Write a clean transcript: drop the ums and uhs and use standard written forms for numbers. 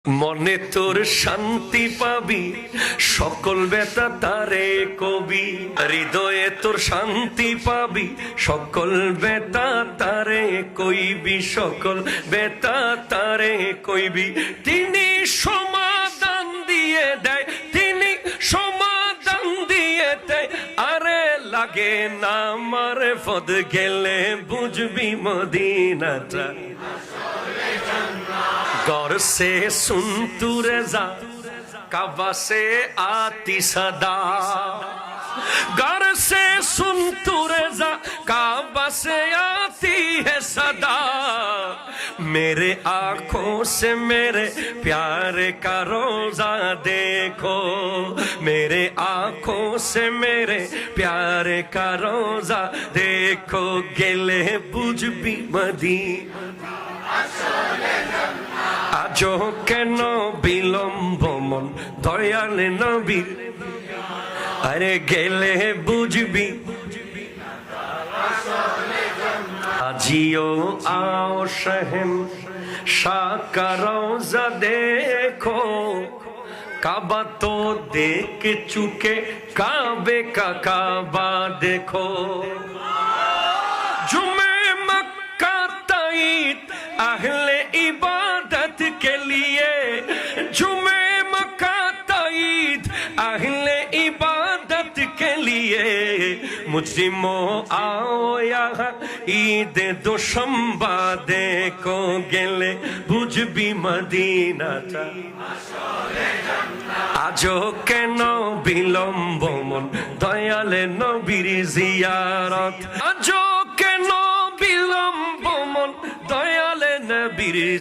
মনে তোর শান্তি পাবি, সকল ব্যথা তারে কবি। হৃদয়ে তোর শান্তি পাবি, সকল ব্যথা তারে কইবি, সকল ব্যথা তারে কইবি। তিনি সমাধান দিয়ে দেয়, তিনি সমাধান দিয়ে দেয়। আরে লাগে না আমার পদ গেলে বুঝবি মদিনাটা। गौर से सुन तू रज़ा, काबा से आती सदा। गौर से सुन तू रज़ा, काबा से आती है सदा। मेरे आँखों से मेरे प्यारे का रोजा देखो, मेरे आँखों से मेरे प्यारे का रोजा देखो। गेले बुझबी मदीना আজো কেন বিলম্ব মন দয়ালে নবীর। আরে গেলে বুঝবি আজিও आओ शहन शाह का रोजा देखो। काबा तो देख चुके, काबे का काबा देखो। जुमे मक्का तईद अहले इबादत के लिए, जुमे मक्का तईद अहले इबादत के लिए। मुस्लिमों आओ यहाँ ईद दोशंबा देखो। गेले बुझबी मदीनाटा আজো কেন বিলম্ব মন দয়ালে নবীর জিয়ারত। আজো কেন বিলম্ব মন দয়ালে নবীর